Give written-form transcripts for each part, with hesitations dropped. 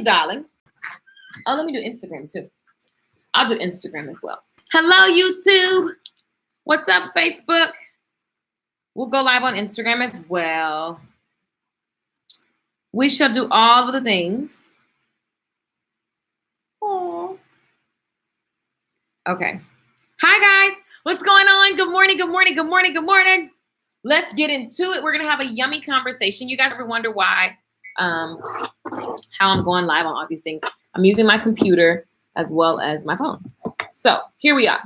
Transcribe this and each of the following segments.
darling. Oh, let me do Instagram too. I'll do Instagram as well. Hello, YouTube. What's up, Facebook? We'll go live on Instagram as well. We shall do all of the things. Aww. Okay. Hi, guys. What's going on? Good morning, good morning, good morning, good morning. Let's get into it. We're going to have a yummy conversation. You guys ever wonder why, how I'm going live on all these things? I'm using my computer as well as my phone. So here we are.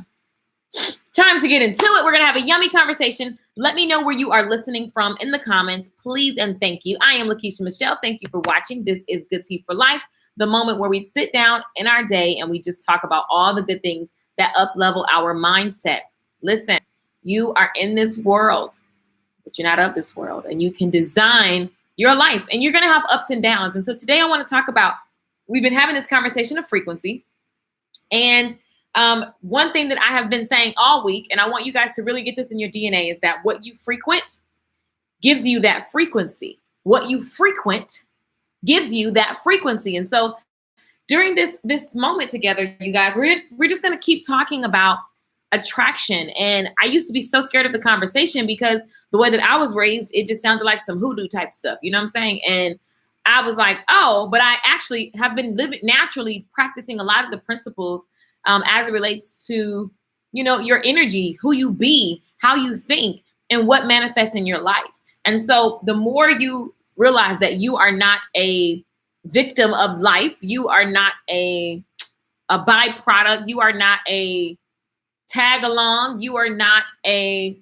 Time to get into it. We're going to have a yummy conversation. Let me know where you are listening from in the comments, please and thank you. I am Lakeisha Michelle. Thank you for watching. This is Good Tea for Life, the moment where we sit down in our day and we just talk about all the good things that up-level our mindset. Listen, you are in this world, but you're not of this world, and you can design your life, and you're going to have ups and downs. And so today I want to talk about, we've been having this conversation of frequency, and one thing that I have been saying all week, and I want you guys to really get this in your DNA, is that what you frequent gives you that frequency. What you frequent gives you that frequency. And so during this moment together, you guys, we're just going to keep talking about attraction. And I used to be so scared of the conversation because the way that I was raised, it just sounded like some hoodoo type stuff. You know what I'm saying? And I was like, oh, but I actually have been naturally practicing a lot of the principles as it relates to, you know, your energy, who you be, how you think, and what manifests in your life. And so the more you realize that you are not a victim of life, you are not a byproduct, you are not a tag along, you are not a,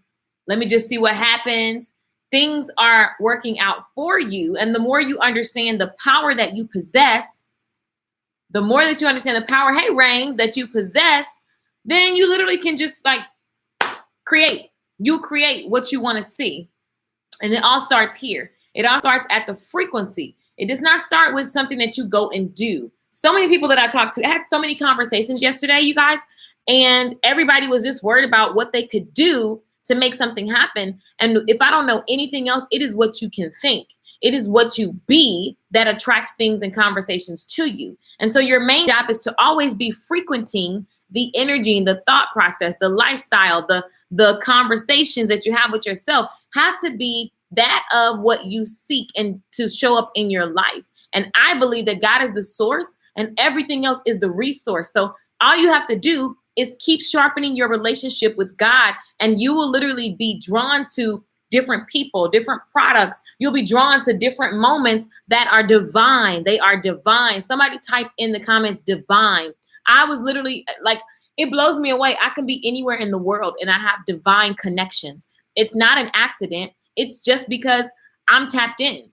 let me just see what happens. Things are working out for you. And the more you understand the power that you possess, the more that you understand the power, hey, Rain, that you possess, then you literally can just like create. You create what you want to see. And it all starts here. It all starts at the frequency. It does not start with something that you go and do. So many people that I talked to, I had so many conversations yesterday, you guys, and everybody was just worried about what they could do to make something happen. And if I don't know anything else, it is what you can think. It is what you be that attracts things and conversations to you. And so your main job is to always be frequenting the energy, the thought process, the lifestyle, the conversations that you have with yourself have to be that of what you seek and to show up in your life. And I believe that God is the source and everything else is the resource. So all you have to do is keep sharpening your relationship with God, and you will literally be drawn to different people, different products. You'll be drawn to different moments that are divine. They are divine. Somebody type in the comments, divine. I was literally like, it blows me away. I can be anywhere in the world and I have divine connections. It's not an accident. It's just because I'm tapped in.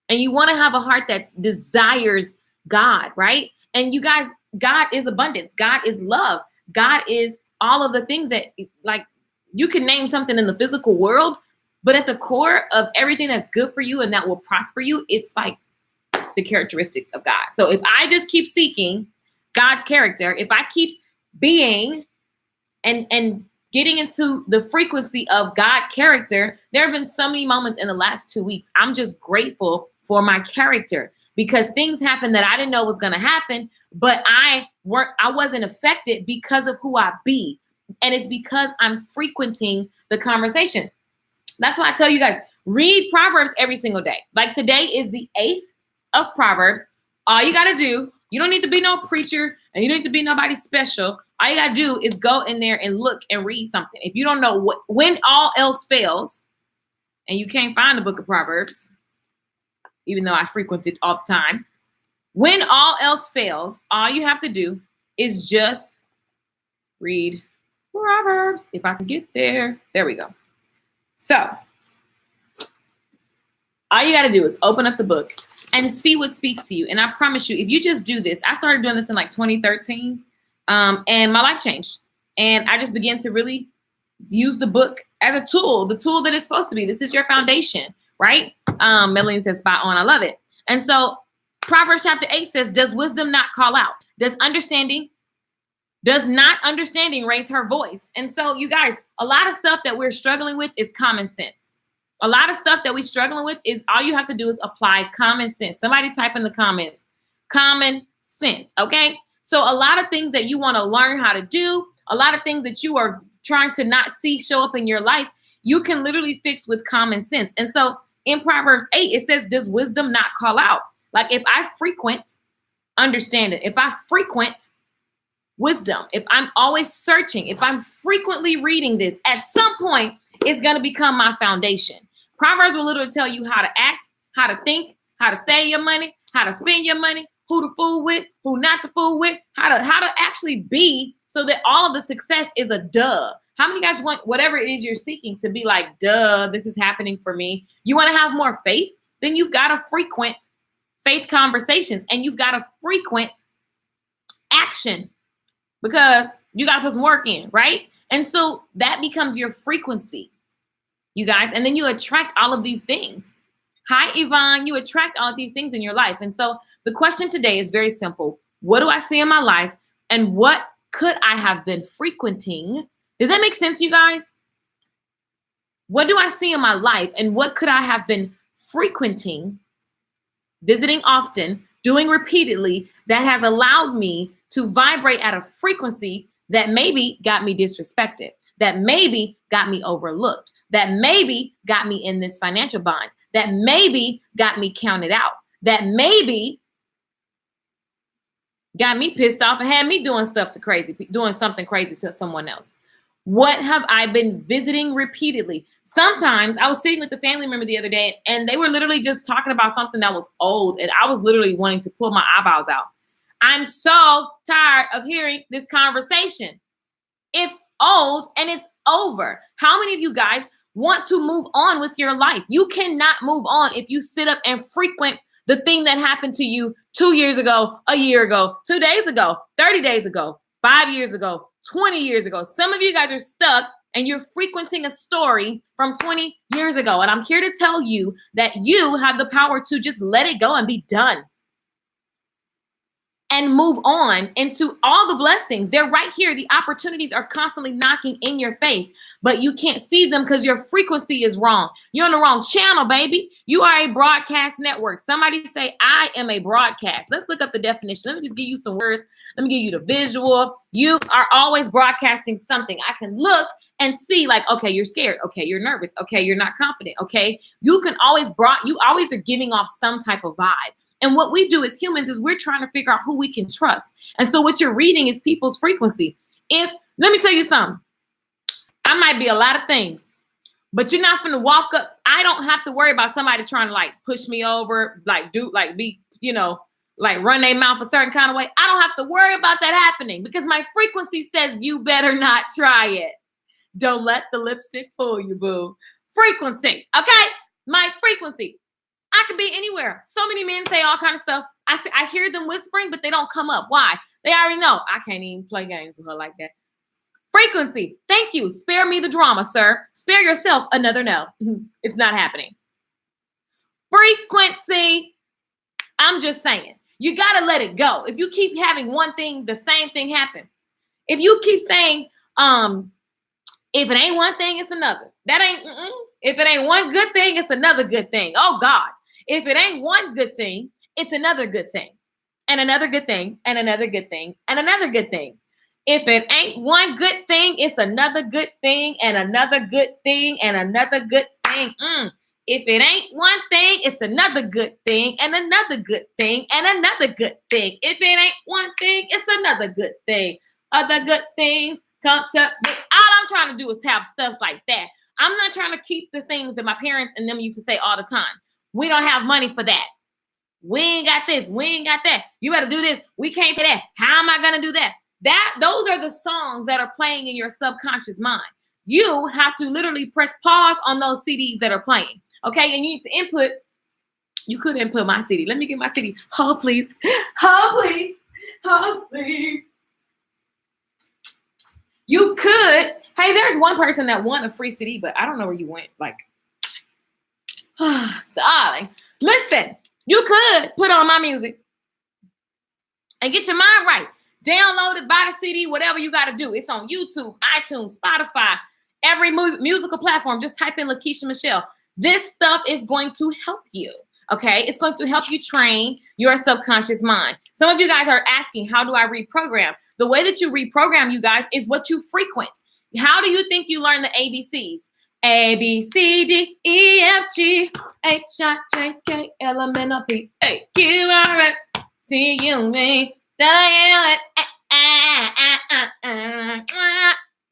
And you want to have a heart that desires God, right? And you guys, God is abundance. God is love. God is all of the things that, like, you can name something in the physical world, but at the core of everything that's good for you and that will prosper you, it's like the characteristics of God. So if I just keep seeking God's character, if I keep being and getting into the frequency of God character, there have been so many moments in the last 2 weeks. I'm just grateful for my character because things happened that I didn't know was going to happen, but I wasn't affected because of who I be. And it's because I'm frequenting the conversation. That's why I tell you guys, read Proverbs every single day. Like today is the 8th of Proverbs. All you got to do, you don't need to be no preacher and you don't need to be nobody special. All you got to do is go in there and look and read something. If you don't know when all else fails and you can't find the book of Proverbs, even though I frequent it all the time, when all else fails, all you have to do is just read Proverbs. If I can get there. There we go. So all you got to do is open up the book and see what speaks to you. And I promise you, if you just do this, I started doing this in like 2013 and my life changed. And I just began to really use the book as a tool, the tool that it's supposed to be. This is your foundation, right? Melanie says spot on. I love it. And so Proverbs chapter 8 says, does wisdom not call out? Does not understanding raise her voice? And so you guys, a lot of stuff that we're struggling with is common sense. A lot of stuff that we're struggling with is all you have to do is apply common sense. Somebody type in the comments, Common sense, okay? So a lot of things that you want to learn how to do, a lot of things that you are trying to not see show up in your life, you can literally fix with common sense. And so in Proverbs 8, it says, does wisdom not call out? Like if I frequent understanding, if I frequent wisdom, if I'm always searching, if I'm frequently reading this, at some point, it's going to become my foundation. Proverbs will literally tell you how to act, how to think, how to save your money, how to spend your money, who to fool with, who not to fool with, how to actually be, so that all of the success is a duh. How many guys want whatever it is you're seeking to be like, duh, this is happening for me? You want to have more faith? Then you've got to frequent faith conversations, and you've got to frequent action, because you got to put some work in, right? And so that becomes your frequency, you guys. And then you attract all of these things. Hi, Yvonne. You attract all of these things in your life. And so the question today is very simple. What do I see in my life? And what could I have been frequenting? Does that make sense, you guys? What do I see in my life? And what could I have been frequenting, visiting often, doing repeatedly, that has allowed me to vibrate at a frequency that maybe got me disrespected, that maybe got me overlooked, that maybe got me in this financial bind, that maybe got me counted out, that maybe got me pissed off and had me doing something crazy to someone else. What have I been visiting repeatedly? Sometimes I was sitting with a family member the other day, and they were literally just talking about something that was old, and I was literally wanting to pull my eyeballs out. I'm so tired of hearing this conversation. It's old and it's over. How many of you guys want to move on with your life? You cannot move on if you sit up and frequent the thing that happened to you 2 years ago, a year ago, 2 days ago, 30 days ago, 5 years ago, 20 years ago. Some of you guys are stuck and you're frequenting a story from 20 years ago. And I'm here to tell you that you have the power to just let it go and be done and move on into all the blessings. They're right here. The opportunities are constantly knocking in your face, but you can't see them because your frequency is wrong. You're on the wrong channel, baby. You are a broadcast network. Somebody say, I am a broadcast. Let's look up the definition. Let me just give you some words. Let me give you the visual. You are always broadcasting something. I can look and see, like, okay, you're scared. Okay, you're nervous. Okay, you're not confident. Okay, you always are giving off some type of vibe. And what we do as humans is we're trying to figure out who we can trust. And so what you're reading is people's frequency. Let me tell you something. I might be a lot of things, but you're not going to walk up. I don't have to worry about somebody trying to like push me over, like run their mouth a certain kind of way. I don't have to worry about that happening because my frequency says you better not try it. Don't let the lipstick fool you, boo. Frequency, okay? My frequency. I could be anywhere. So many men say all kind of stuff. I hear them whispering, but they don't come up. Why? They already know. I can't even play games with her like that. Frequency. Thank you. Spare me the drama, sir. Spare yourself another no. It's not happening. Frequency. I'm just saying. You got to let it go. If you keep having one thing, the same thing happen. If you keep saying, if it ain't one thing, it's another. If it ain't one good thing, it's another good thing. Oh, God. If it ain't one good thing, it's another good thing, and another good thing, and another good thing, and another good thing. If it ain't one good thing, it's another good thing, and another good thing, and another good thing. If it ain't one thing, it's another good thing, and another good thing, and another good thing. If it ain't one thing, it's another good thing. Other good things come to me. All I'm trying to do is have stuff like that. I'm not trying to keep the things that my parents and them used to say all the time. We don't have money for that. We ain't got this. We ain't got that. You better do this. We can't pay that. How am I going to do that? Those are the songs that are playing in your subconscious mind. You have to literally press pause on those CDs that are playing. Okay. And you need to input. You could input my CD. Let me get my CD. Hold, please. Hold, please. Hold, please. You could. Hey, there's one person that won a free CD, but I don't know where you went. Like, darling, listen, you could put on my music and get your mind right. Download it, buy the CD, whatever you got to do. It's on YouTube, iTunes, Spotify, every musical platform. Just type in Lakeisha Michelle. This stuff is going to help you. Okay, it's going to help you train your subconscious mind. Some of you guys are asking, how do I reprogram? The way that you reprogram, you guys, is what you frequent. How do you think you learn the ABCs? A, B, C, D, E, F, G, H, I, J, K, L, M, N, O, P, A, Q, R, S, T, U, V, W,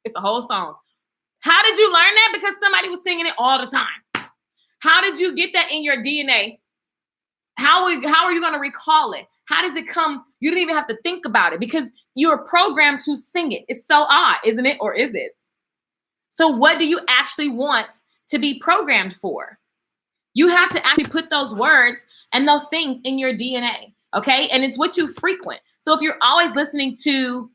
it's a whole song. How did you learn that? Because somebody was singing it all the time. How did you get that in your DNA? How are you going to recall it? How does it come? You didn't even have to think about it because you're programmed to sing it. It's so odd, isn't it? Or is it? So what do you actually want to be programmed for? You have to actually put those words and those things in your DNA, okay? And it's what you frequent. So if you're always listening to,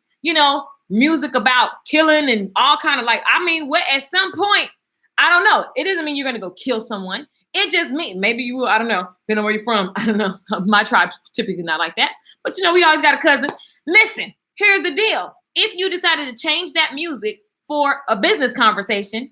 music about killing and all kind of at some point, I don't know. It doesn't mean you're going to go kill someone. It just means maybe you will. I don't know. Depending on where you're from. I don't know. My tribe's typically not like that. But we always got a cousin. Listen, here's the deal. If you decided to change that music for a business conversation,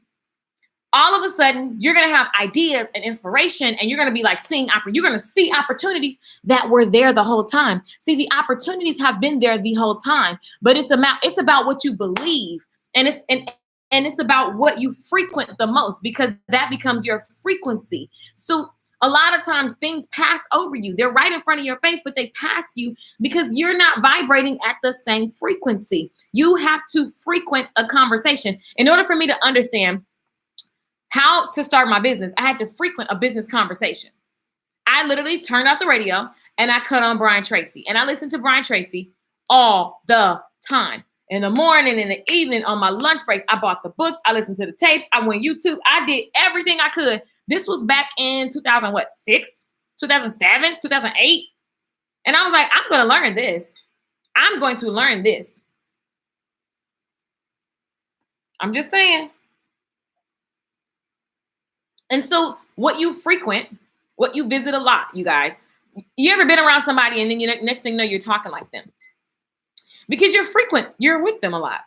all of a sudden you're going to have ideas and inspiration, and you're going to be like seeing you're going to see opportunities that were there the whole time. See, the opportunities have been there the whole time, but it's about what you believe, and it's about what you frequent the most, because that becomes your frequency. So a lot of times things pass over you. They're right in front of your face, but they pass you because you're not vibrating at the same frequency. You have to frequent a conversation. In order for me to understand how to start my business, I had to frequent a business conversation. I literally turned off the radio and I cut on Brian Tracy. And I listened to Brian Tracy all the time. In the morning, in the evening, on my lunch breaks, I bought the books. I listened to the tapes. I went YouTube. I did everything I could. This was back in 2006, 2007, 2008. And I was like, I'm going to learn this. I'm going to learn this. I'm just saying. And so what you frequent, what you visit a lot, you guys, you ever been around somebody and then next thing you know, you're talking like them? Because you're with them a lot.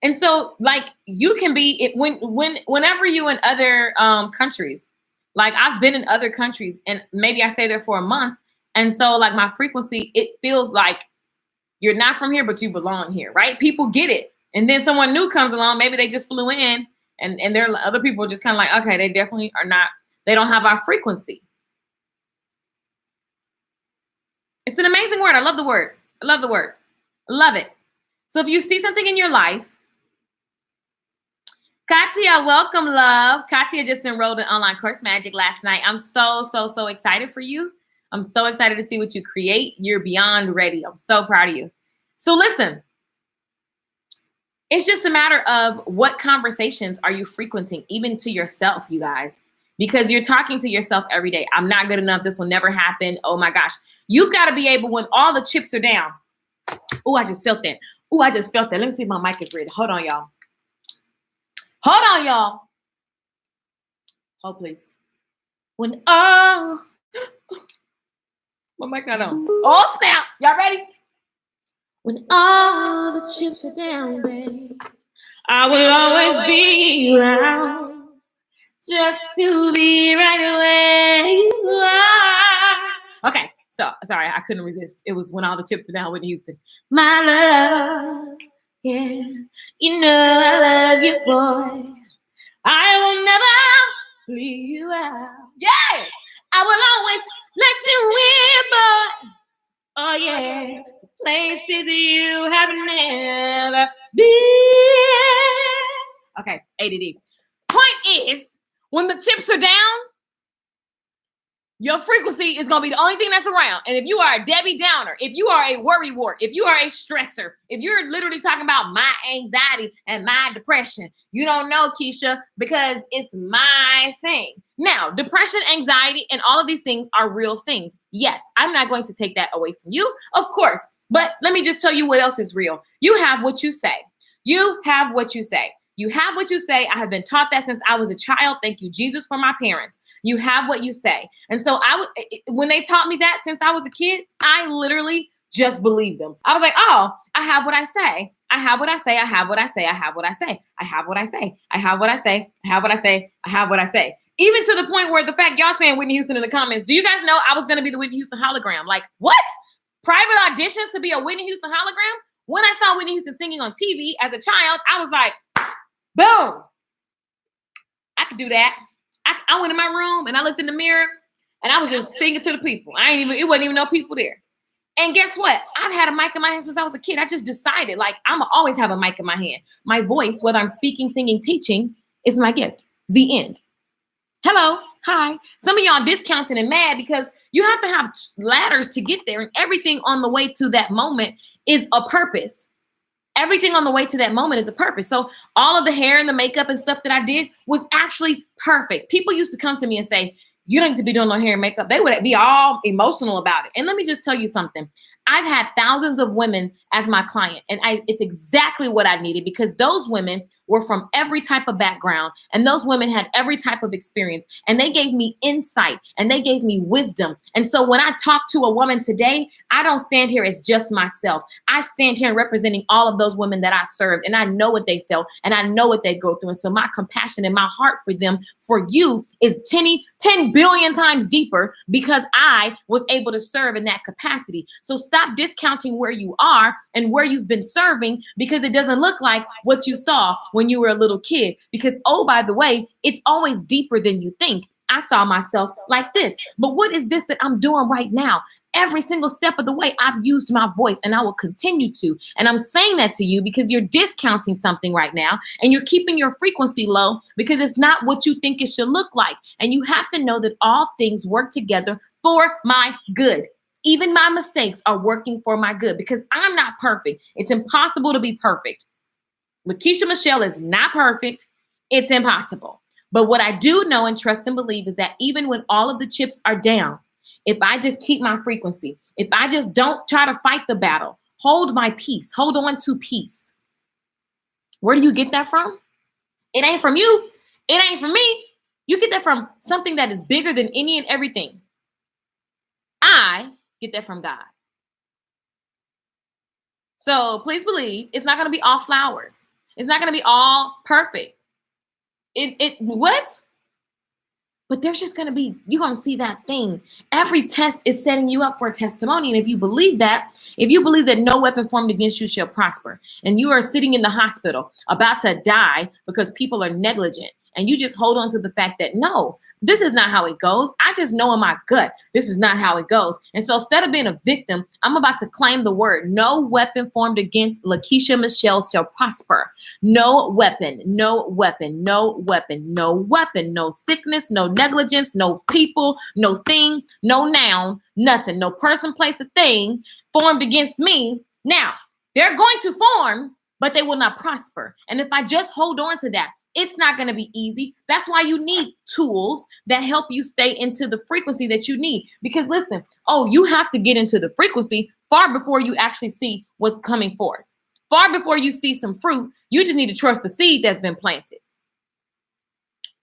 And so you can be whenever you in other countries, I've been in other countries and maybe I stay there for a month. And so my frequency, it feels like you're not from here, but you belong here, right? People get it. And then someone new comes along, maybe they just flew in and there are other people just kind of like, okay, they definitely are not, they don't have our frequency. It's an amazing word. I love the word. I love the word. Love it. So if you see something in your life, Katia, welcome, love. Katia just enrolled in Online Course Magic last night. I'm so excited for you. I'm so excited to see what you create. You're beyond ready. I'm so proud of you. So listen, it's just a matter of what conversations are you frequenting, even to yourself, you guys, because you're talking to yourself every day. I'm not good enough. This will never happen. Oh my gosh. You've got to be able, when all the chips are down. Oh, I just felt that. Oh, I just felt that. Let me see if my mic is ready. Hold on, y'all. Hold on, y'all. Hold, please. When my mic not on. Oh, snap. Y'all ready? When all the chips are down, babe, I will always be around just to be right where you are. Okay. So, sorry, I couldn't resist. It was When All the Chips Are Down, Whitney Houston. My love, yeah, you know I love you, boy. I will never leave you out. Yes, I will always let you in, boy. Oh, yeah, to places you have never been. Okay, ADD. Point is, when the chips are down, your frequency is going to be the only thing that's around. And if you are a Debbie Downer, if you are a worrywart, if you are a stressor, if you're literally talking about my anxiety and my depression, you don't know, Keisha, because it's my thing. Now, depression, anxiety, and all of these things are real things. Yes, I'm not going to take that away from you, of course. But let me just tell you what else is real. You have what you say. You have what you say. You have what you say. I have been taught that since I was a child. Thank you, Jesus, for my parents. You have what you say. And so when they taught me that since I was a kid, I literally just believed them. I was like, oh, I have what I say. I have what I say. I have what I say. I have what I say. I have what I say. I have what I say. I have what I say. I have what I say. Even to the point where the fact y'all saying Whitney Houston in the comments, do you guys know I was going to be the Whitney Houston hologram? Like, what? Private auditions to be a Whitney Houston hologram? When I saw Whitney Houston singing on TV as a child, I was like, boom, I could do that. I went in my room and I looked in the mirror and I was just singing to the people. It wasn't even no people there. And guess what? I've had a mic in my hand since I was a kid. I just decided, like, I'm always have a mic in my hand. My voice, whether I'm speaking, singing, teaching, is my gift. The end. Hello. Hi. Some of y'all discounting and mad because you have to have ladders to get there, and everything on the way to that moment is a purpose. Everything on the way to that moment is a purpose. So all of the hair and the makeup and stuff that I did was actually perfect. People used to come to me and say, you don't need to be doing no hair and makeup. They would be all emotional about it. And let me just tell you something. I've had thousands of women as my client, and it's exactly what I needed because those women were from every type of background, and those women had every type of experience, and they gave me insight and they gave me wisdom. And so when I talk to a woman today, I don't stand here as just myself. I stand here representing all of those women that I served, and I know what they felt and I know what they go through. And so my compassion and my heart for them, for you, is 10 billion times deeper because I was able to serve in that capacity. So stop discounting where you are and where you've been serving because it doesn't look like what you saw when you were a little kid. Because, oh, by the way, it's always deeper than you think. I saw myself like this. But what is this that I'm doing right now? Every single step of the way, I've used my voice and I will continue to. And I'm saying that to you because you're discounting something right now and you're keeping your frequency low because it's not what you think it should look like. And you have to know that all things work together for my good. Even my mistakes are working for my good because I'm not perfect. It's impossible to be perfect. Lakeisha Michelle is not perfect. It's impossible. But what I do know and trust and believe is that even when all of the chips are down, if I just keep my frequency, if I just don't try to fight the battle, hold my peace, hold on to peace. Where do you get that from? It ain't from you. It ain't from me. You get that from something that is bigger than any and everything. I get that from God. So please believe it's not going to be all flowers. It's not going to be all perfect. What? But there's just going to be, you're going to see that thing. Every test is setting you up for a testimony. And if you believe that no weapon formed against you shall prosper, and you are sitting in the hospital about to die because people are negligent, and you just hold on to the fact that, no, this is not how it goes. I just know in my gut, this is not how it goes. And so instead of being a victim, I'm about to claim the word. No weapon formed against Lakeisha Michelle shall prosper. No weapon, no weapon, no weapon, no weapon, no sickness, no negligence, no people, no thing, no noun, nothing, no person, place, or thing formed against me. Now, they're going to form, but they will not prosper. And if I just hold on to that, it's not going to be easy. That's why you need tools that help you stay into the frequency that you need. Because listen, you have to get into the frequency far before you actually see what's coming forth. Far before you see some fruit, you just need to trust the seed that's been planted.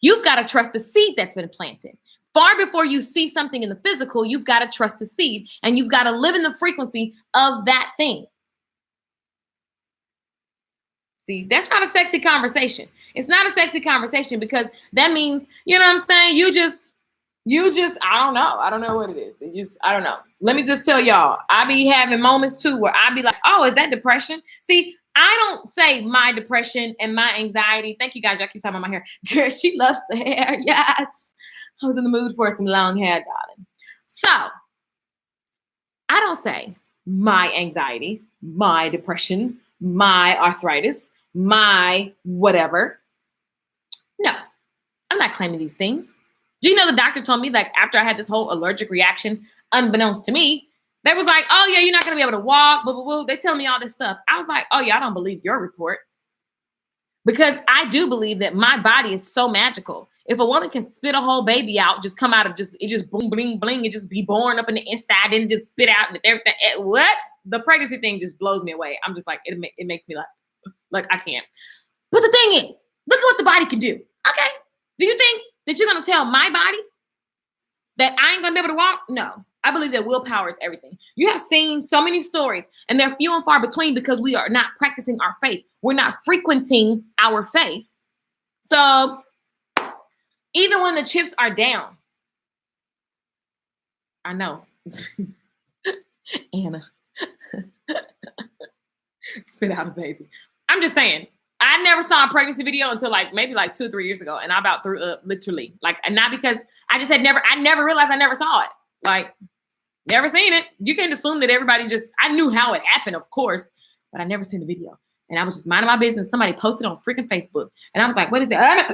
You've got to trust the seed that's been planted. Far before you see something in the physical, you've got to trust the seed and you've got to live in the frequency of that thing. See, that's not a sexy conversation. It's not a sexy conversation because that means, you know what I'm saying? You just, I don't know. I don't know what it is. I don't know. Let me just tell y'all, I be having moments too where I be like, oh, is that depression? See, I don't say my depression and my anxiety. Thank you guys. Y'all keep talking about my hair. Girl, she loves the hair. Yes. I was in the mood for some long hair, darling. So I don't say my anxiety, my depression, my arthritis, my whatever. No, I'm not claiming these things. Do you know the doctor told me, like, after I had this whole allergic reaction, unbeknownst to me, they was like, oh yeah, you're not gonna be able to walk, blah, blah, blah. They tell me all this stuff. I was like, oh yeah, I don't believe your report. Because I do believe that my body is so magical. If a woman can spit a whole baby out, just come out of it just boom, bling, bling, and just be born up in the inside and just spit out and everything. What? The pregnancy thing just blows me away. I'm just like, it makes me like I can't. But the thing is, look at what the body can do. Okay. Do you think that you're going to tell my body that I ain't going to be able to walk? No. I believe that willpower is everything. You have seen so many stories, and they're few and far between because we are not practicing our faith. We're not frequenting our faith. So Even when the chips are down. I know. Anna. Spit out a baby. I'm just saying. I never saw a pregnancy video until maybe 2 or 3 years ago. And I about threw up literally. And not because I never realized I never saw it. Never seen it. You can't assume that everybody I knew how it happened, of course, but I never seen the video. And I was just minding my business. Somebody posted on freaking Facebook. And I was like, what is that?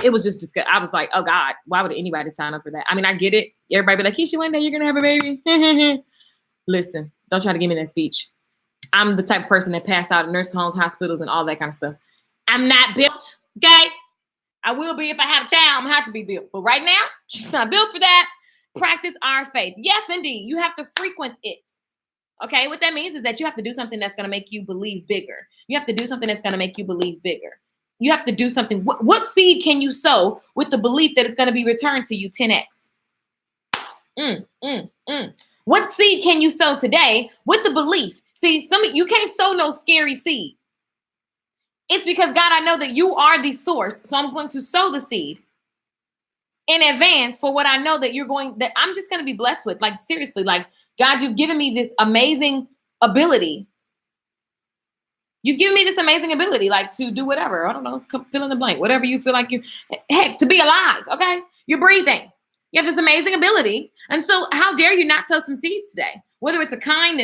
It was just disgusting. I was like, oh God, why would anybody sign up for that? I mean, I get it. Everybody be like, Keisha, one day you're going to have a baby. Listen, don't try to give me that speech. I'm the type of person that passed out in nursing homes, hospitals, and all that kind of stuff. I'm not built, okay? I will be if I have a child. I'm going to have to be built. But right now, she's not built for that. Practice our faith. Yes, indeed. You have to frequent it. Okay? What that means is that you have to do something that's going to make you believe bigger. You have to do something that's going to make you believe bigger. You have to do something. What seed can you sow with the belief that it's going to be returned to you 10x? What seed can you sow today with the belief? See, you can't sow no scary seed. It's because, God, I know that you are the source. So I'm going to sow the seed in advance for what I know that I'm just going to be blessed with. Seriously, God, you've given me this amazing ability. You've given me this amazing ability, to do whatever. I don't know, fill in the blank, whatever you feel like to be alive, okay? You're breathing. You have this amazing ability. And so how dare you not sow some seeds today? Whether it's a kind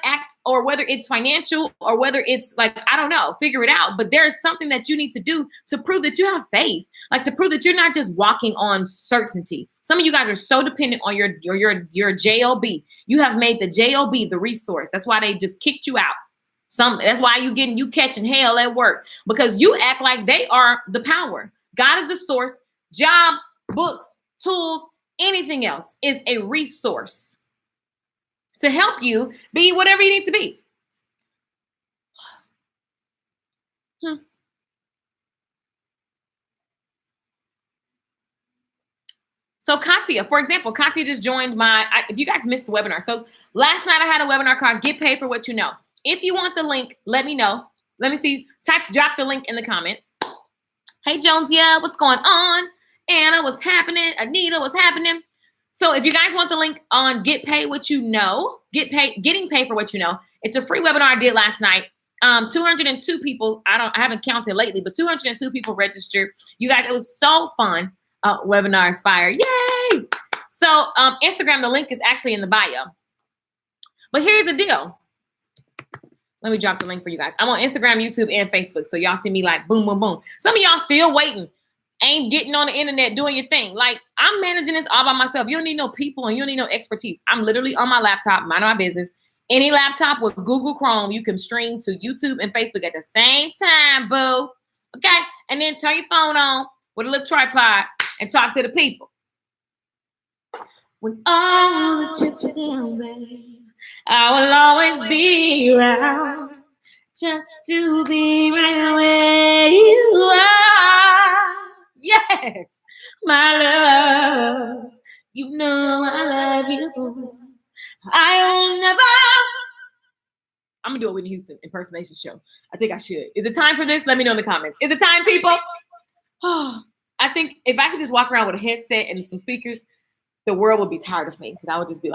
act, or whether it's financial, or whether it's I don't know, figure it out. But there is something that you need to do to prove that you have faith, to prove that you're not just walking on certainty. Some of you guys are so dependent on your JOB. You have made the JOB the resource. That's why they just kicked you out. That's why you catching hell at work, because you act like they are the power. God is the source. Jobs, books, tools, anything else is a resource to help you be whatever you need to be. So Katia, for example, Katia just joined if you guys missed the webinar. So last night I had a webinar called Get Paid for What You Know. If you want the link, let me know. Let me see. Drop the link in the comments. Hey, Jones, yeah, what's going on? Anna, what's happening? Anita, what's happening? So if you guys want the link on Get Paid What You Know, Getting Paid for What You Know, it's a free webinar I did last night. 202 people. I haven't counted lately, but 202 people registered. You guys, it was so fun. Webinar is fire. Yay! So Instagram, the link is actually in the bio. But here's the deal. Let me drop the link for you guys. I'm on Instagram, YouTube, and Facebook. So y'all see me boom, boom, boom. Some of y'all still waiting. Ain't getting on the internet doing your thing. I'm managing this all by myself. You don't need no people and you don't need no expertise. I'm literally on my laptop, minding my business. Any laptop with Google Chrome, you can stream to YouTube and Facebook at the same time, boo. Okay? And then turn your phone on with a little tripod and talk to the people. When all the chips are down, babe, I will always be around just to be right where you are. Yes, my love, you know I love you. I'll never. I'm gonna do a Whitney Houston impersonation show. I think I should. Is it time for this? Let me know in the comments. Is it time, people? Oh, I think if I could just walk around with a headset and some speakers, the world would be tired of me, because I would just be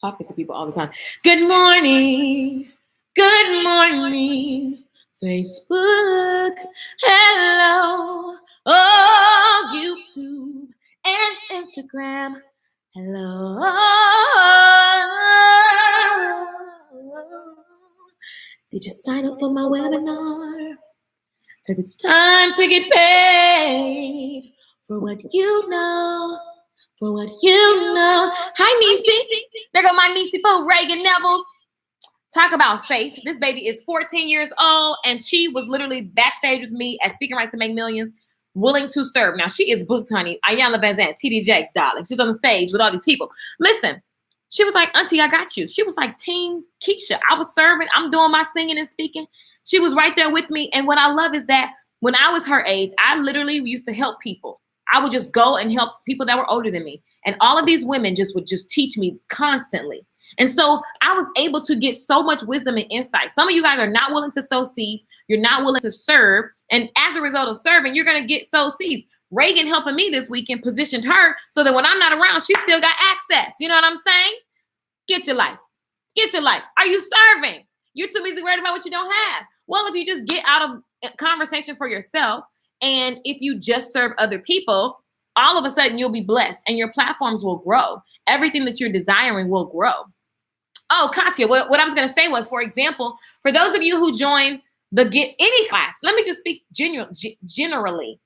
talking to people all the time. Good morning. Good morning. Facebook. Hello. Oh, YouTube and Instagram. Hello. Did you sign up for my webinar? Because it's time to get paid for what you know. For what you know. Hi, Niecy. There go my Niecy Boo, Reagan Nevels. Talk about faith. This baby is 14 years old, and she was literally backstage with me at Speaking Right to Make Millions, willing to serve. Now, she is booked, honey. Ayanna Bazan, TD Jakes, darling. She's on the stage with all these people. Listen, she was like, Auntie, I got you. She was like, Team Keisha. I was serving. I'm doing my singing and speaking. She was right there with me. And what I love is that when I was her age, I literally used to help people. I would just go and help people that were older than me. And all of these women would teach me constantly. And so I was able to get so much wisdom and insight. Some of you guys are not willing to sow seeds. You're not willing to serve. And as a result of serving, you're going to get sow seeds. Reagan helping me this weekend positioned her so that when I'm not around, she still got access. You know what I'm saying? Get your life. Get your life. Are you serving? You're too busy worried about what you don't have. Well, if you just get out of conversation for yourself, and if you just serve other people, all of a sudden you'll be blessed and your platforms will grow. Everything that you're desiring will grow. Oh, Katya, what I was going to say was, for example, for those of you who join the Get Any class, let me just speak generally.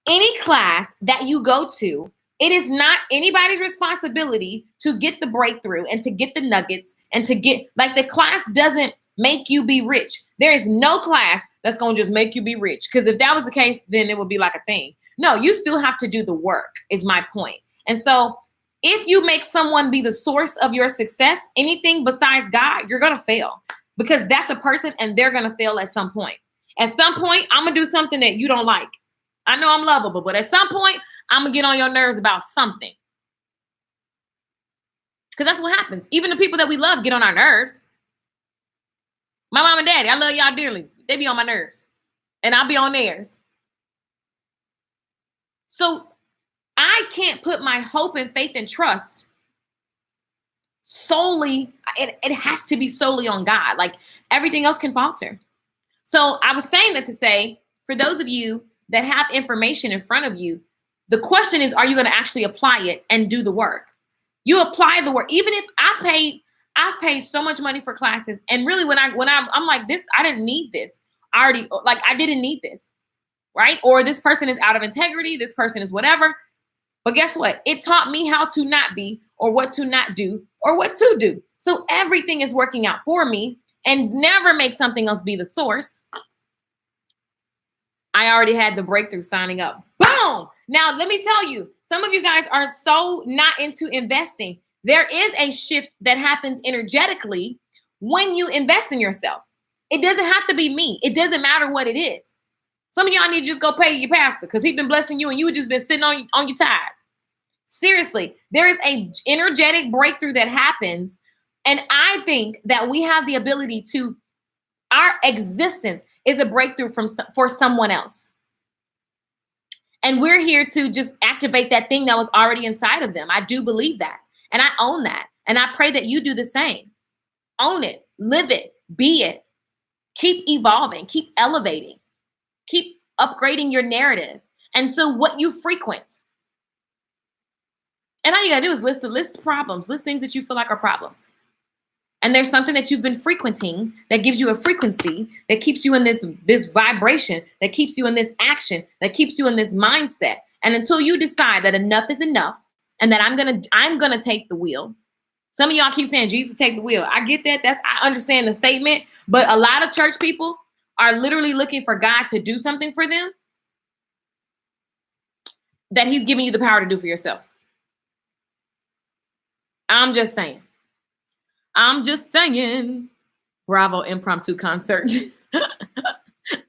Any class that you go to, it is not anybody's responsibility to get the breakthrough and to get the nuggets and to get, like, the class doesn't make you be rich. There is no class that's going to just make you be rich. Because if that was the case, then it would be like a thing. No, you still have to do the work, is my point. And so if you make someone be the source of your success, anything besides God, you're going to fail, because that's a person and they're going to fail at some point. At some point, I'm going to do something that you don't like. I know I'm lovable, but at some point, I'm going to get on your nerves about something. Because that's what happens. Even the people that we love get on our nerves. My mom and daddy, I love y'all dearly. They be on my nerves. And I'll be on theirs. So I can't put my hope and faith and trust solely. It has to be solely on God. Like, everything else can falter. So I was saying that to say, for those of you that have information in front of you, the question is, are you going to actually apply it and do the work? You apply the work. Even if I've paid so much money for classes, and really when I'm like, this, I didn't need this. I didn't need this, right? Or this person is out of integrity. This person is whatever. But guess what? It taught me how to not be, or what to not do, or what to do. So everything is working out for me, and never make something else be the source. I already had the breakthrough signing up. Boom! Now, let me tell you, some of you guys are so not into investing. There is a shift that happens energetically when you invest in yourself. It doesn't have to be me. It doesn't matter what it is. Some of y'all need to just go pay your pastor because he's been blessing you and you just been sitting on your tithes. Seriously, there is a energetic breakthrough that happens. And I think that we have the ability to, our existence is a breakthrough for someone else. And we're here to just activate that thing that was already inside of them. I do believe that. And I own that. And I pray that you do the same. Own it, live it, be it. Keep evolving, keep elevating, keep upgrading your narrative. And so what you frequent. And all you gotta do is list problems, list things that you feel like are problems. And there's something that you've been frequenting that gives you a frequency that keeps you in this vibration, that keeps you in this action, that keeps you in this mindset. And until you decide that enough is enough and that I'm gonna take the wheel. Some of y'all keep saying, Jesus, take the wheel. I get that. I understand the statement. But a lot of church people are literally looking for God to do something for them that he's giving you the power to do for yourself. I'm just saying. Bravo impromptu concert.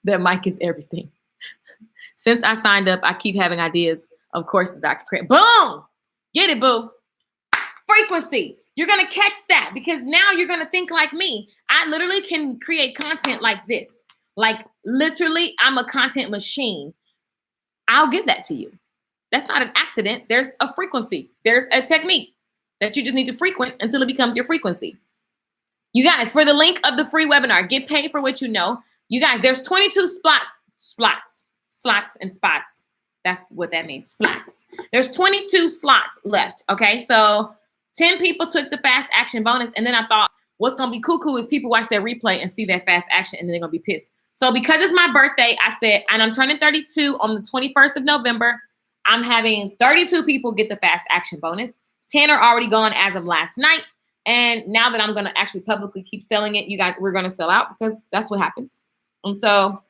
That mic is everything. Since I signed up, I keep having ideas of courses I can create. Boom! Get it, boo. Frequency. You're going to catch that because now you're going to think like me. I literally can create content like this. Like, literally, I'm a content machine. I'll give that to you. That's not an accident. There's a frequency. There's a technique that you just need to frequent until it becomes your frequency. You guys, for the link of the free webinar, get paid for what you know. You guys, there's 22 slots and spots. That's what that means, slots. There's 22 slots left, okay? So 10 people took the fast action bonus, and then I thought, what's going to be cool is people watch that replay and see that fast action, and then they're going to be pissed. So because it's my birthday, I said, and I'm turning 32 on the 21st of November, I'm having 32 people get the fast action bonus. 10 are already gone as of last night. And now that I'm going to actually publicly keep selling it, you guys, we're going to sell out because that's what happens. And so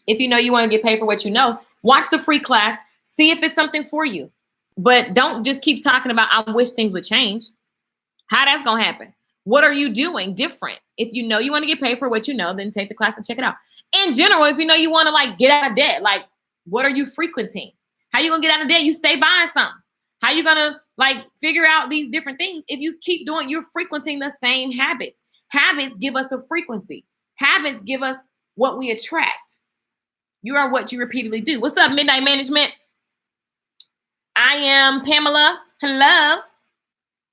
if you know you want to get paid for what you know, watch the free class, see if it's something for you. But don't just keep talking about, I wish things would change. How that's going to happen? What are you doing different? If you know you want to get paid for what you know, then take the class and check it out. In general, if you know you want to like get out of debt, like what are you frequenting? How you going to get out of debt? You stay buying something. How you going to like figure out these different things? If you keep doing, you're frequenting the same habits. Habits give us a frequency. Habits give us what we attract. You are what you repeatedly do. What's up, Midnight Management? I am Pamela. Hello.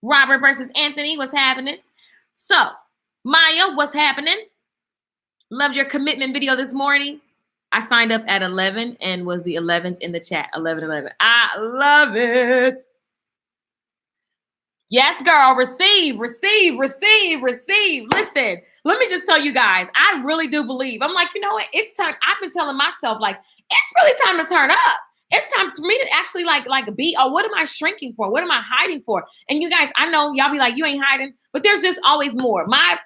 Robert versus Anthony. What's happening? So, Maya, what's happening? Loved your commitment video this morning. I signed up at 11 and was the 11th in the chat. 11. I love it. Yes, girl. Receive. Listen, let me just tell you guys, I really do believe. I'm like, you know what? It's time. I've been telling myself, like, it's really time to turn up. It's time for me to actually like be, oh, what am I shrinking for? What am I hiding for? And you guys, I know y'all be like, you ain't hiding, but there's just always more. My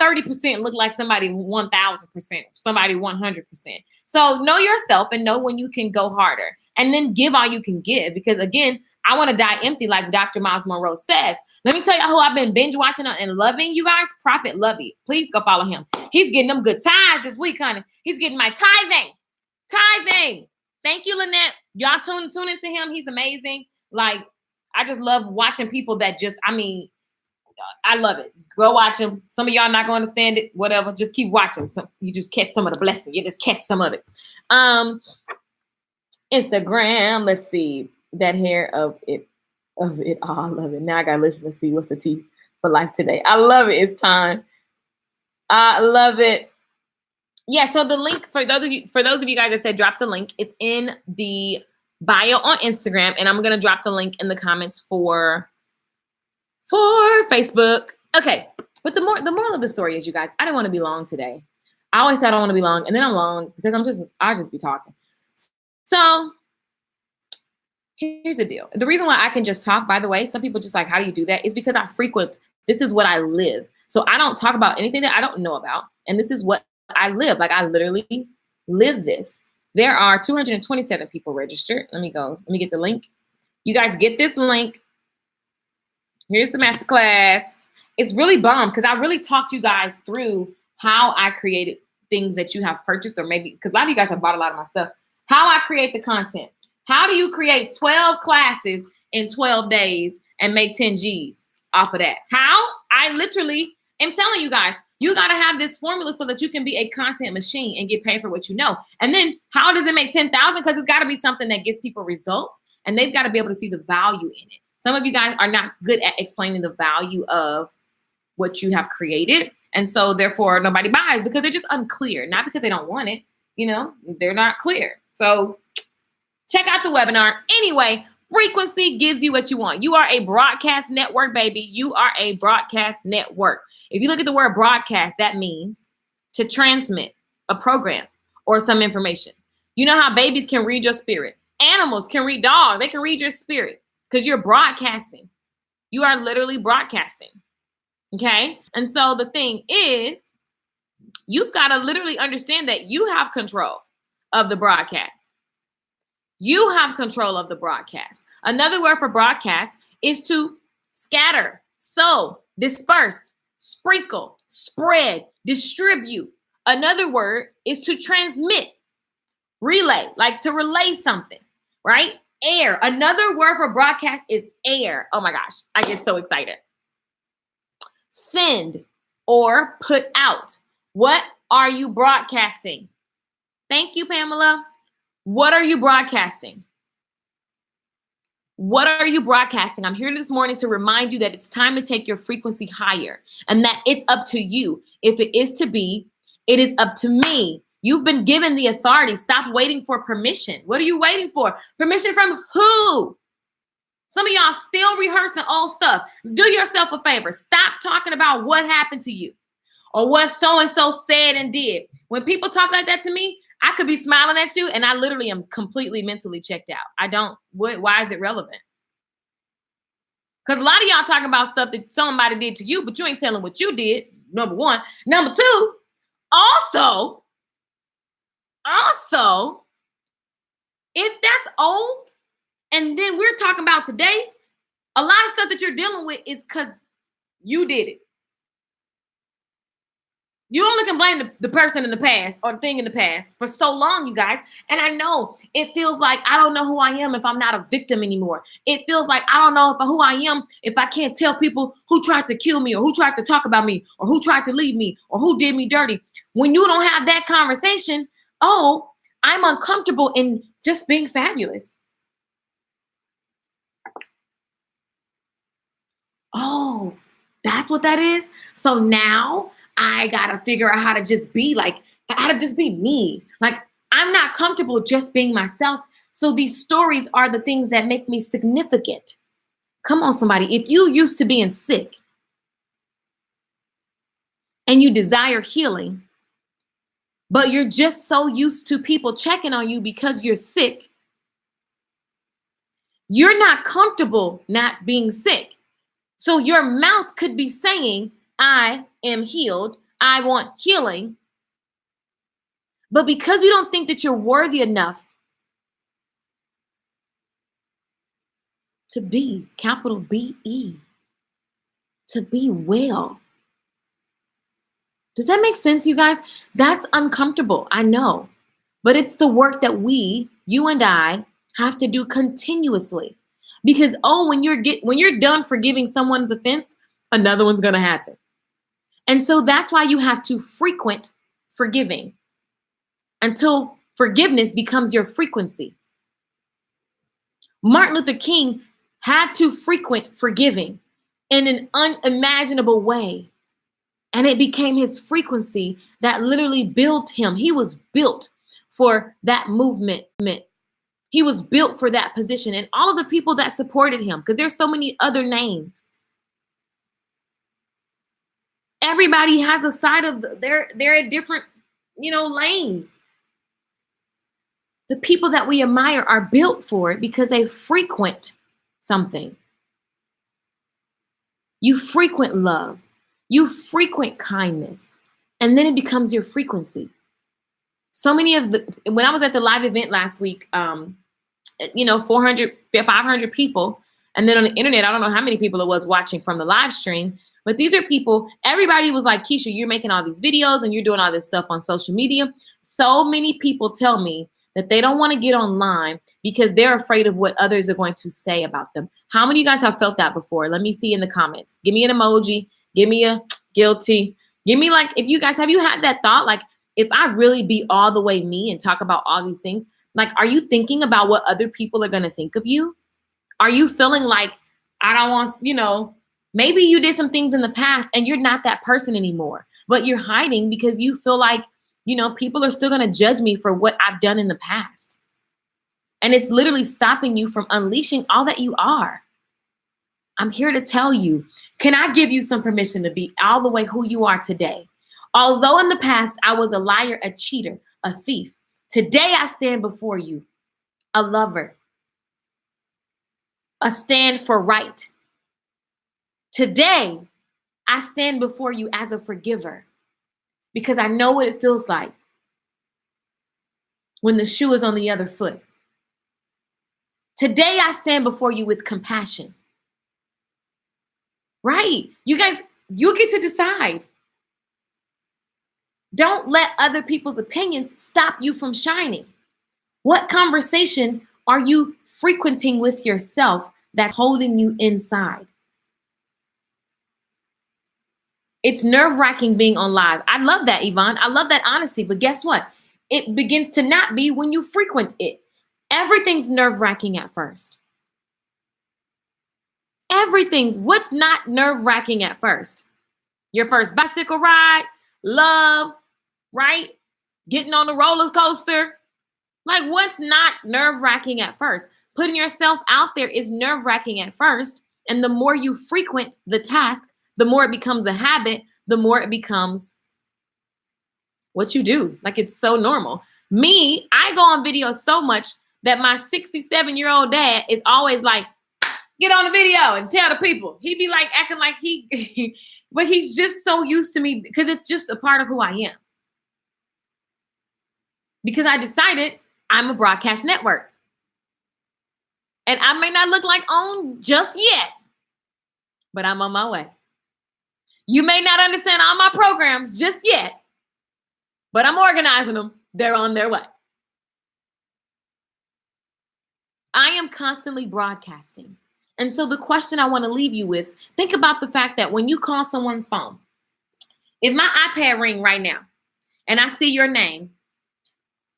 30% look like somebody 1000%, somebody 100%. So know yourself and know when you can go harder, and then give all you can give. Because again, I want to die empty, like Dr. Miles Monroe says. Let me tell you who I've been binge watching and loving, you guys. Prophet Lovey. Please go follow him. He's getting them good tithes this week, honey. He's getting my tithing. Thank you, Lynette. Y'all tune into him. He's amazing. Like, I just love watching people that just, I mean, I love it. Go watch him. Some of y'all not going to understand it. Whatever. Just keep watching. You just catch some of the blessing. You just catch some of it. Instagram. Let's see. That hair of it. Oh, I love it. Now I gotta listen to see what's the tea for life today. I love it. It's time. I love it. Yeah. So the link for those of you guys that said drop the link, it's in the bio on Instagram, and I'm gonna drop the link in the comments for Facebook. Okay. But the moral of the story is, you guys, I didn't want to be long today. I always said I don't want to be long, and then I'm long because I'll just be talking. So here's the deal. The reason why I can just talk, by the way, some people just like, how do you do that? Is because I frequent, this is what I live. So I don't talk about anything that I don't know about. And this is what I live. Like, I literally live this. There are 227 people registered. Let me get the link. You guys get this link. Here's the masterclass. It's really bomb because I really talked you guys through how I created things that you have purchased, or maybe because a lot of you guys have bought a lot of my stuff. How I create the content. How do you create 12 classes in 12 days and make 10 G's off of that? How? I literally am telling you guys, you got to have this formula so that you can be a content machine and get paid for what you know. And then how does it make 10,000? Because it's got to be something that gives people results, and they've got to be able to see the value in it. Some of you guys are not good at explaining the value of what you have created. And so therefore nobody buys because they're just unclear, not because they don't want it. You know, they're not clear. So check out the webinar. Anyway, frequency gives you what you want. You are a broadcast network, baby. You are a broadcast network. If you look at the word broadcast, that means to transmit a program or some information. You know how babies can read your spirit. Animals can read dogs. They can read your spirit because you're broadcasting. You are literally broadcasting. Okay? And so the thing is, you've got to literally understand that you have control of the broadcast. You have control of the broadcast. Another word for broadcast is to scatter, sow, disperse, sprinkle, spread, distribute. Another word is to transmit, relay, like to relay something, right? Air. Another word for broadcast is air. Oh my gosh, I get so excited. Send or put out. What are you broadcasting? Thank you, Pamela. What are you broadcasting? What are you broadcasting? I'm here this morning to remind you that it's time to take your frequency higher, and that it's up to you. If it is to be, it is up to me. You've been given the authority. Stop waiting for permission. What are you waiting for? Permission from who? Some of y'all still rehearsing old stuff. Do yourself a favor. Stop talking about what happened to you or what so-and-so said and did. When people talk like that to me, I could be smiling at you and I literally am completely mentally checked out. Why is it relevant? Because a lot of y'all talking about stuff that somebody did to you, but you ain't telling what you did, number one. Number two, also, if that's old, and then we're talking about today, a lot of stuff that you're dealing with is because you did it. You only can blame the person in the past or the thing in the past for so long, you guys. And I know it feels like I don't know who I am if I'm not a victim anymore. It feels like I don't know who I am if I can't tell people who tried to kill me or who tried to talk about me or who tried to leave me or who did me dirty. When you don't have that conversation, oh, I'm uncomfortable in just being fabulous. Oh, that's what that is. So now I gotta figure out how to just be me. Like, I'm not comfortable just being myself. So these stories are the things that make me significant. Come on, somebody. If you used to being sick and you desire healing, but you're just so used to people checking on you because you're sick, you're not comfortable not being sick. So your mouth could be saying, I am healed, I want healing. But because you don't think that you're worthy enough to be, capital B-E, to be well. Does that make sense, you guys? That's uncomfortable, I know. But it's the work that you and I, have to do continuously. Because when you're done forgiving someone's offense, another one's gonna happen. And so that's why you have to frequent forgiving until forgiveness becomes your frequency. Martin Luther King had to frequent forgiving in an unimaginable way. And it became his frequency that literally built him. He was built for that movement. He was built for that position. And all of the people that supported him, because there's so many other names. Everybody has a side of they're at different, lanes. The people that we admire are built for it because they frequent something. You frequent love. You frequent kindness. And then it becomes your frequency. So many when I was at the live event last week, 400, 500 people. And then on the internet, I don't know how many people it was watching from the live stream. But these are people, everybody was like, Keisha, you're making all these videos and you're doing all this stuff on social media. So many people tell me that they don't want to get online because they're afraid of what others are going to say about them. How many of you guys have felt that before? Let me see in the comments. Give me an emoji. Give me a guilty. Give me have you had that thought? Like, if I really be all the way me and talk about all these things, like, are you thinking about what other people are going to think of you? Are you feeling like, I don't want, maybe you did some things in the past and you're not that person anymore, but you're hiding because you feel like, people are still going to judge me for what I've done in the past. And it's literally stopping you from unleashing all that you are. I'm here to tell you, can I give you some permission to be all the way who you are today? Although in the past, I was a liar, a cheater, a thief. Today, I stand before you, a lover, a stand for right. Today, I stand before you as a forgiver because I know what it feels like when the shoe is on the other foot. Today, I stand before you with compassion. Right? You guys, you get to decide. Don't let other people's opinions stop you from shining. What conversation are you frequenting with yourself that's holding you inside? It's nerve-wracking being on live. I love that, Yvonne. I love that honesty. But guess what? It begins to not be when you frequent it. Everything's nerve-wracking at first. What's not nerve-wracking at first? Your first bicycle ride, love, right? Getting on the roller coaster. Like, what's not nerve-wracking at first? Putting yourself out there is nerve-wracking at first. And the more you frequent the task, the more it becomes a habit, the more it becomes what you do. Like, it's so normal. Me, I go on video so much that my 67-year-old dad is always like, get on the video and tell the people. He'd be like acting like but he's just so used to me because it's just a part of who I am. Because I decided I'm a broadcast network. And I may not look like OWN just yet, but I'm on my way. You may not understand all my programs just yet, but I'm organizing them. They're on their way. I am constantly broadcasting. And so the question I want to leave you with, think about the fact that when you call someone's phone, if my iPad ring right now and I see your name,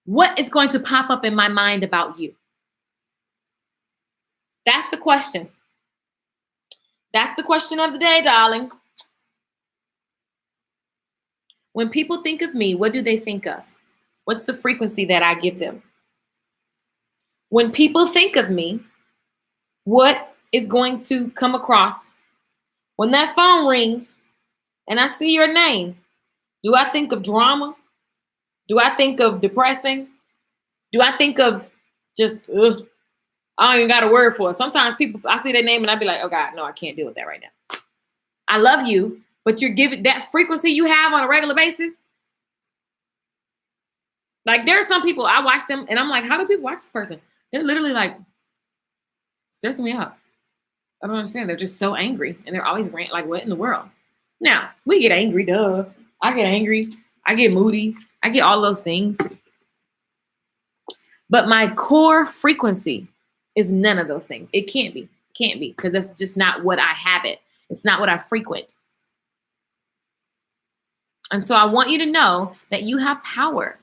What is going to pop up in my mind about you? That's the question. That's the question of the day, darling. When people think of me, what do they think of? What's the frequency that I give them? When people think of me, what is going to come across? When that phone rings and I see your name, do I think of drama? Do I think of depressing? Do I think of just, ugh, I don't even got a word for it. Sometimes people, I see their name and I be like, oh God, no, I can't deal with that right now. I love you, but you're giving that frequency you have on a regular basis. Like there are some people, I watch them and I'm like, how do people watch this person? They're literally like, stressing me out. I don't understand. They're just so angry and they're always rant like, what in the world? Now, we get angry, duh. I get angry. I get moody. I get all those things. But my core frequency is none of those things. It can't be. Can't be, because that's just not what I habit. It's not what I frequent. And so I want you to know that you have power.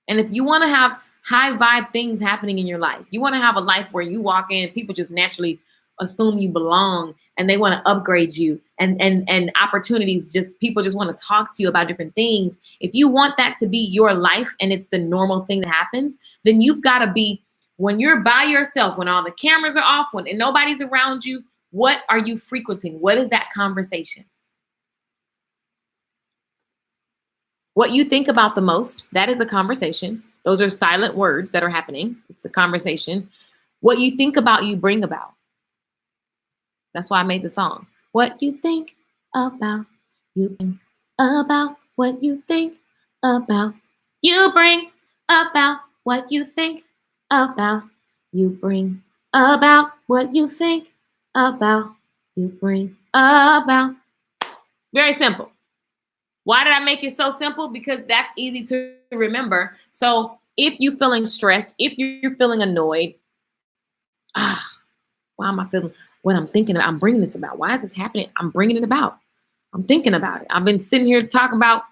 And if you want to have high vibe things happening in your life, you want to have a life where you walk in, people just naturally assume you belong and they want to upgrade you, and opportunities, just people just want to talk to you about different things. If you want that to be your life and it's the normal thing that happens, then you've got to be, when you're by yourself, when all the cameras are off, when nobody's around you, what are you frequenting? What is that conversation? What you think about the most, that is a conversation. Those are silent words that are happening. It's a conversation. What you think about, you bring about. That's why I made the song. What you think about, you bring about. What you think about, you bring about. What you think about, you bring about. What you think about, you bring about. Very simple. Why did I make it so simple? Because that's easy to remember. So if you're feeling stressed, if you're feeling annoyed, why am I feeling what I'm thinking about? I'm bringing this about. Why is this happening? I'm bringing it about. I'm thinking about it. I've been sitting here talking about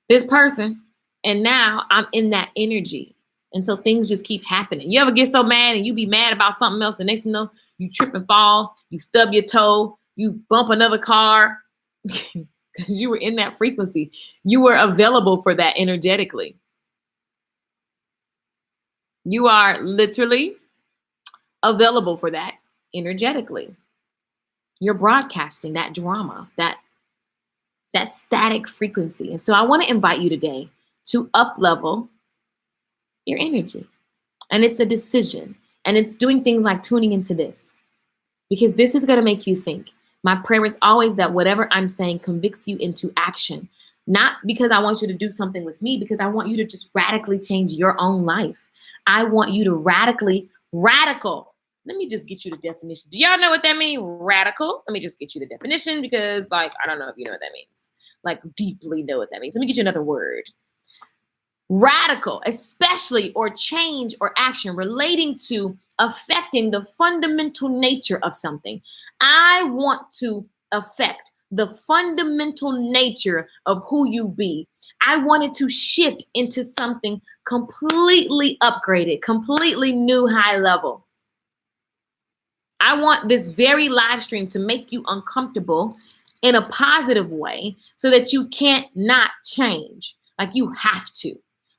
this person, and now I'm in that energy. And so things just keep happening. You ever get so mad and you be mad about something else, and next thing you know, you trip and fall, you stub your toe, you bump another car because you were in that frequency. You were available for that energetically. You are literally available for that energetically. You're broadcasting that drama, that static frequency. And so I want to invite you today to up-level your energy. And it's a decision. And it's doing things like tuning into this, because this is going to make you think. My prayer is always that whatever I'm saying convicts you into action. Not because I want you to do something with me, because I want you to just radically change your own life. I want you to radical. Let me just get you the definition. Do y'all know what that means? Radical. Let me just get you the definition, because I don't know if you know what that means. Deeply know what that means. Let me get you another word. Radical, especially or change or action relating to affecting the fundamental nature of something. I want to affect the fundamental nature of who you be. I wanted to shift into something completely upgraded, completely new, high level. I want this very live stream to make you uncomfortable in a positive way so that you can't not change. You have to.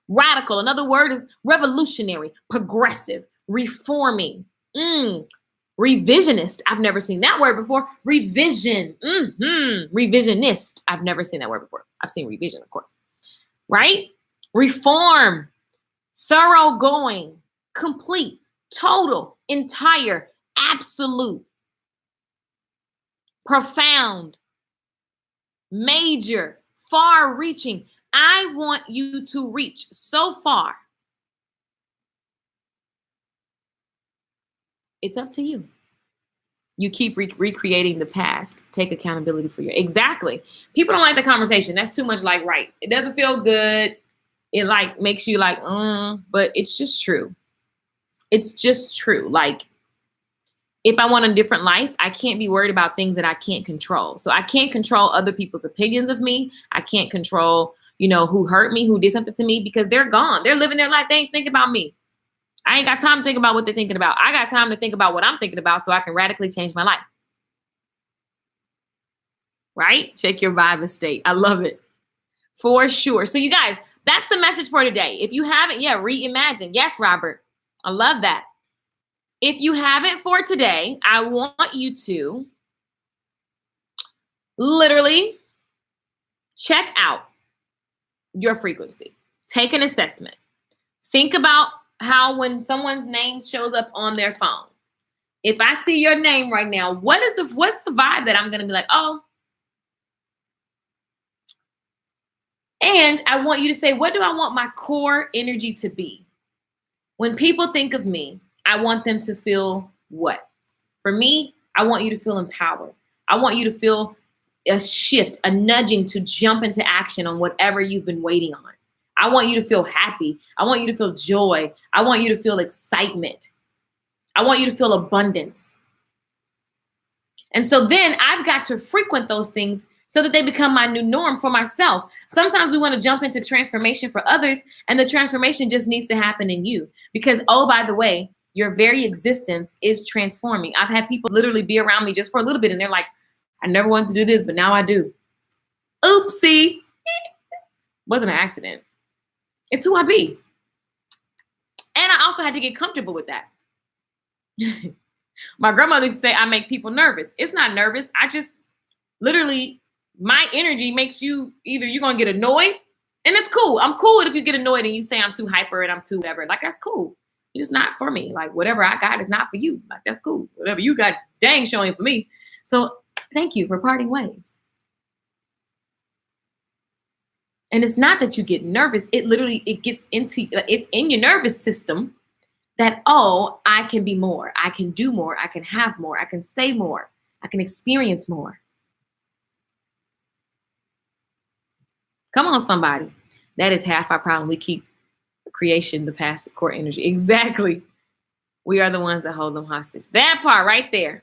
Radical, another word is revolutionary, progressive, reforming, revisionist. I've never seen that word before. Revision, revisionist. I've never seen that word before. I've seen revision, of course. Right? Reform, thoroughgoing, complete, total, entire, absolute, profound, major, far-reaching. I want you to reach so far. It's up to you. You keep recreating the past. Take accountability for your. Exactly. People don't like the conversation. That's too much right. It doesn't feel good. It makes you but it's just true. It's just true. If I want a different life, I can't be worried about things that I can't control. So I can't control other people's opinions of me. I can't control, who hurt me, who did something to me, because they're gone. They're living their life. They ain't thinking about me. I ain't got time to think about what they're thinking about. I got time to think about what I'm thinking about so I can radically change my life. Right? Check your vibe and state. I love it. For sure. So you guys, that's the message for today. If you haven't yet, reimagine. Yes, Robert. I love that. If you haven't for today, I want you to literally check out your frequency. Take an assessment. Think about how when someone's name shows up on their phone, if I see your name right now, what's the vibe that I'm going to be like, oh. And I want you to say, what do I want my core energy to be? When people think of me, I want them to feel what? For me, I want you to feel empowered. I want you to feel a shift, a nudging to jump into action on whatever you've been waiting on. I want you to feel happy. I want you to feel joy. I want you to feel excitement. I want you to feel abundance. And so then I've got to frequent those things so that they become my new norm for myself. Sometimes we want to jump into transformation for others, and the transformation just needs to happen in you. Because, oh, by the way, your very existence is transforming. I've had people literally be around me just for a little bit, and they're like, I never wanted to do this, but now I do. Oopsie. Wasn't an accident. It's who I be. And I also had to get comfortable with that. My grandmother used to say, I make people nervous. It's not nervous. I just literally, my energy makes you either you're going to get annoyed, and it's cool. I'm cool if you get annoyed and you say I'm too hyper and I'm too whatever. Like, that's cool. It's not for me. Like, whatever I got is not for you. Like, that's cool. Whatever you got, dang, showing for me. So thank you for parting ways. And it's not that you get nervous. It gets into, it's in your nervous system that, oh, I can be more. I can do more. I can have more. I can say more. I can experience more. Come on, somebody. That is half our problem. We keep creation, the past, the core energy. Exactly. We are the ones that hold them hostage. That part right there.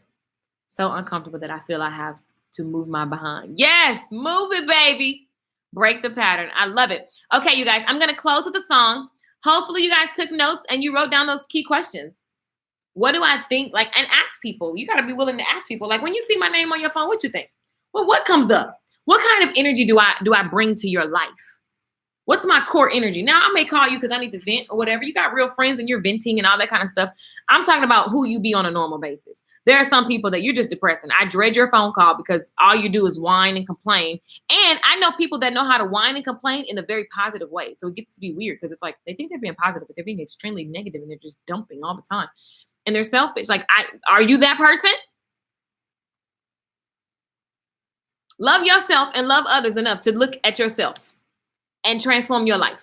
So uncomfortable that I feel I have to move my behind. Yes, move it, baby. Break the pattern. I love it. Okay, you guys, I'm going to close with a song. Hopefully you guys took notes and you wrote down those key questions. What do I think? Like, and ask people. You got to be willing to ask people. Like, when you see my name on your phone, what you think? Well, what comes up? What kind of energy do I bring to your life? What's my core energy? Now, I may call you because I need to vent or whatever. You got real friends and you're venting and all that kind of stuff. I'm talking about who you be on a normal basis. There are some people that you're just depressing. I dread your phone call because all you do is whine and complain. And I know people that know how to whine and complain in a very positive way. So it gets to be weird because it's like they think they're being positive, but they're being extremely negative and they're just dumping all the time. And they're selfish. Like, are you that person? Love yourself and love others enough to look at yourself and transform your life.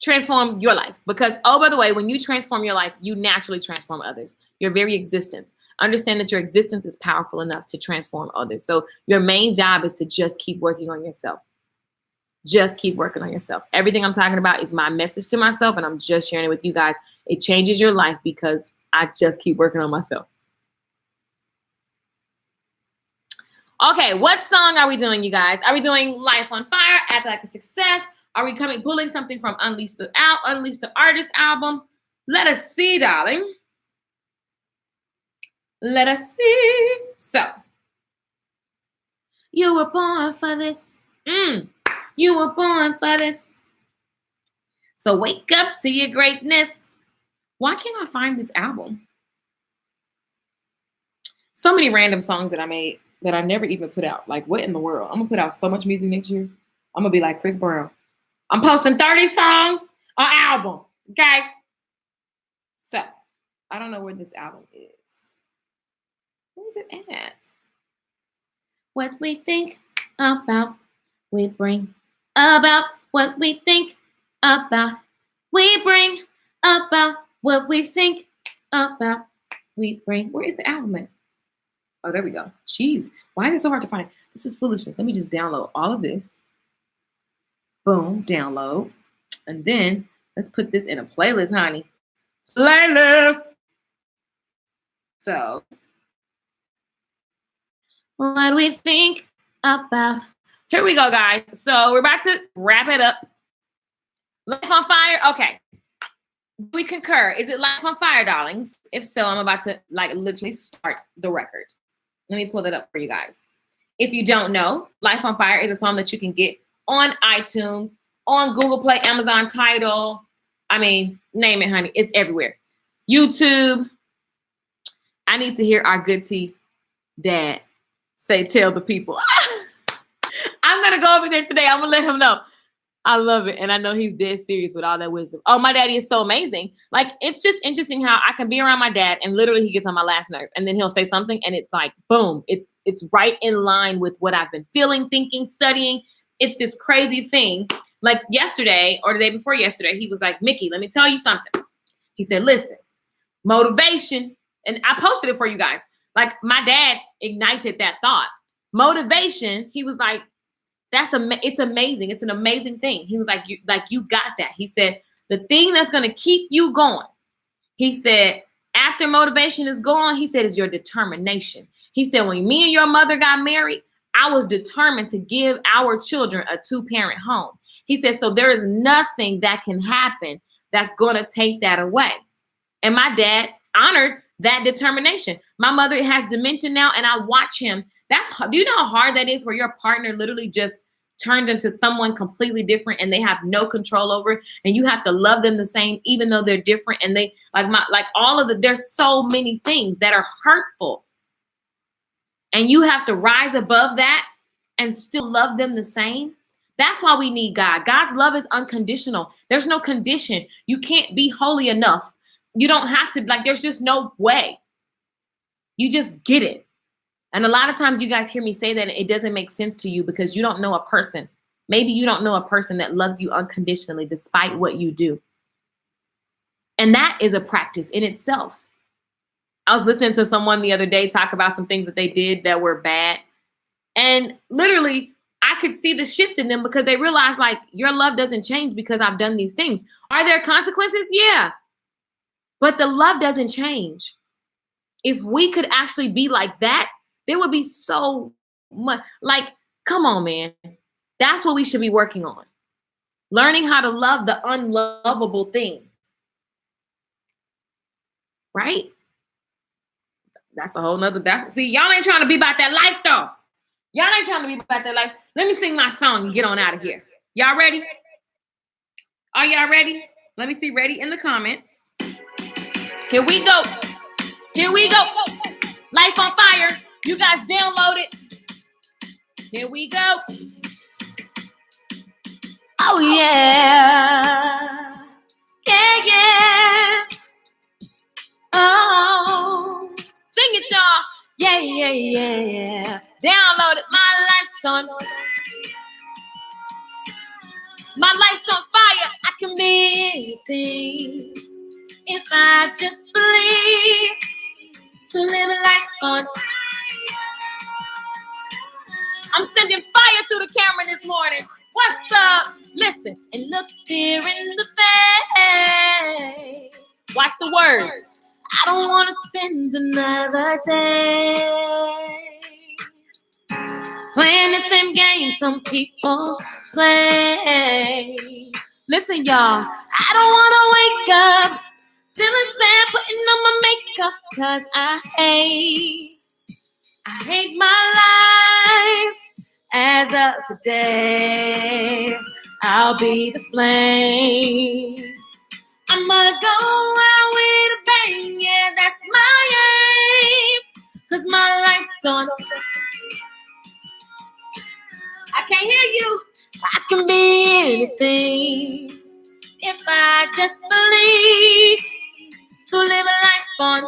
Transform your life. Because, oh, by the way, when you transform your life, you naturally transform others. Your very existence. Understand that your existence is powerful enough to transform others. So your main job is to just keep working on yourself. Just keep working on yourself. Everything I'm talking about is my message to myself, and I'm just sharing it with you guys. It changes your life because I just keep working on myself. Okay, what song are we doing, you guys? Are we doing Life on Fire, Act Like a Success? Are we pulling something from Unleash the Artist album? Let us see, darling. Let us see. So, you were born for this. You were born for this. So wake up to your greatness. Why can't I find this album? So many random songs that I made that I never even put out. Like, what in the world? I'm going to put out so much music next year. I'm going to be like Chris Brown. I'm posting 30 songs on album. Okay? So, I don't know where this album is. Where's it at? What we think about, we bring about. What we think about, we bring about. What we think about, we bring. Where is the album at? Oh, there we go. Jeez, why is it so hard to find? This is foolishness. Let me just download all of this. Boom, download. And then let's put this in a playlist, honey. Playlist. So, what we think about, Here we go, guys. So we're about to wrap it up. Life on Fire. Okay. We concur. Is it Life on Fire, darlings? If so, I'm about to literally start the record. Let me pull that up for you guys. If you don't know, Life on Fire is a song that you can get on iTunes, on Google Play, Amazon Tidal. I mean, name it, honey. It's everywhere. YouTube. I need to hear our good T dad say, tell the people. I'm going to go over there today. I'm going to let him know. I love it. And I know he's dead serious with all that wisdom. Oh, my daddy is so amazing. Like, it's just interesting how I can be around my dad and literally he gets on my last nerves. And then he'll say something and it's like, boom, it's right in line with what I've been feeling, thinking, studying. It's this crazy thing. Like yesterday or the day before yesterday, he was like, Mickey, let me tell you something. He said, listen, motivation. And I posted it for you guys. Like, my dad ignited that thought. Motivation, he was like, it's amazing. It's an amazing thing. He was like, you got that. He said, the thing that's going to keep you going, he said, after motivation is gone, he said, is your determination. He said, when me and your mother got married, I was determined to give our children a 2-parent home. He said, so there is nothing that can happen that's going to take that away. And my dad honored that determination. My mother has dementia now, and I watch him. Do you know how hard that is where your partner literally just turns into someone completely different and they have no control over it, and you have to love them the same even though they're different, and they there's so many things that are hurtful. And you have to rise above that and still love them the same. That's why we need God. God's love is unconditional. There's no condition. You can't be holy enough. You don't have to, there's just no way. You just get it. And a lot of times you guys hear me say that it doesn't make sense to you because you don't know a person. Maybe you don't know a person that loves you unconditionally despite what you do. And that is a practice in itself. I was listening to someone the other day talk about some things that they did that were bad. And literally, I could see the shift in them because they realized, your love doesn't change because I've done these things. Are there consequences? Yeah. But the love doesn't change. If we could actually be like that, there would be so much. Come on, man. That's what we should be working on. Learning how to love the unlovable thing. Right? That's a whole nother. See, y'all ain't trying to be about that life, though. Y'all ain't trying to be about that life. Let me sing my song and get on out of here. Y'all ready? Are y'all ready? Let me see. Ready in the comments. Here we go. Here we go. Life on Fire. You guys download it. Here we go. Oh, yeah. Yeah, yeah. Oh. Sing it, y'all. Yeah, yeah, yeah, yeah. Download it. My life's on. My life's on fire. I can be anything if I just believe. To live a life on. I'm sending fire through the camera this morning. What's up? Listen and look here in the face. Watch the words. I don't want to spend another day playing the same game some people play. Listen, y'all. I don't want to wake up feeling sad, putting on my makeup, cause I hate my life. As of today, I'll be the flame. I'ma go out with a bang, yeah, that's my aim. Cause my life's on. I can't hear you. I can be anything if I just believe. So live a life on.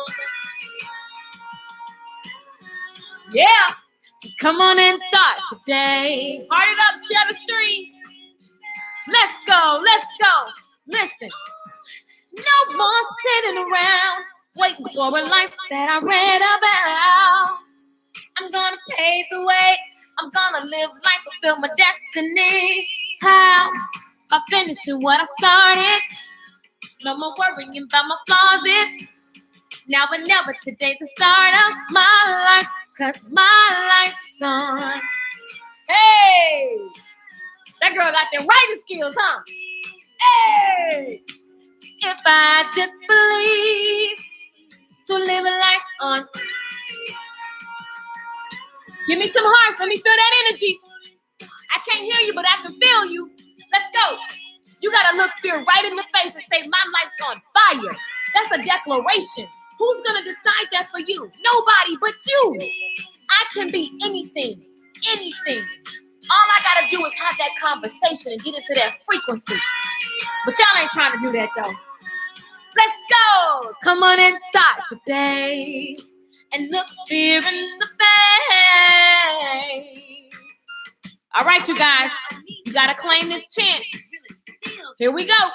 Yeah. So come on and start today. Heart it up, share the stream. Let's go. Let's go. Listen. No more sitting around waiting for a life that I read about. I'm gonna pave the way. I'm gonna live life, fulfill my destiny. How? By finishing what I started. No more worrying about my flaws. It's now or never. Today's the start of my life. Cause my life's on. Hey! That girl got them writing skills, huh? Hey! If I just believe, so live a life on. Give me some hearts. Let me feel that energy. I can't hear you, but I can feel you. Let's go. You got to look fear right in the face and say, my life's on fire. That's a declaration. Who's going to decide that for you? Nobody but you. I can be anything. Anything. All I got to do is have that conversation and get into that frequency. But y'all ain't trying to do that, though. Let's go. Come on and start today. And look fear in the face. All right, you guys. You got to claim this chant. Here we go.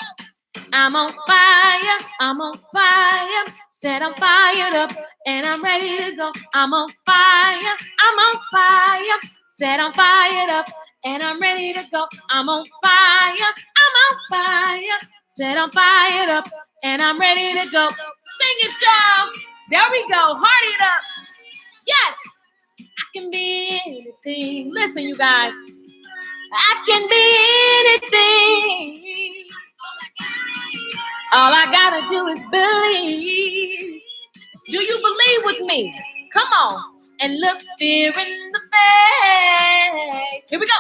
I'm on fire. I'm on fire. Said I'm fired up and I'm ready to go. I'm on fire. I'm on fire. Said I'm fired up and I'm ready to go. I'm on fire. I'm on fire. Said I'm fired up and I'm ready to go. Sing it, y'all. There we go. Heart it up. Yes. I can be anything. Listen, you guys. I can be anything. All I gotta do is believe. Do you believe with me? Come on. And look fear in the face. Here we go.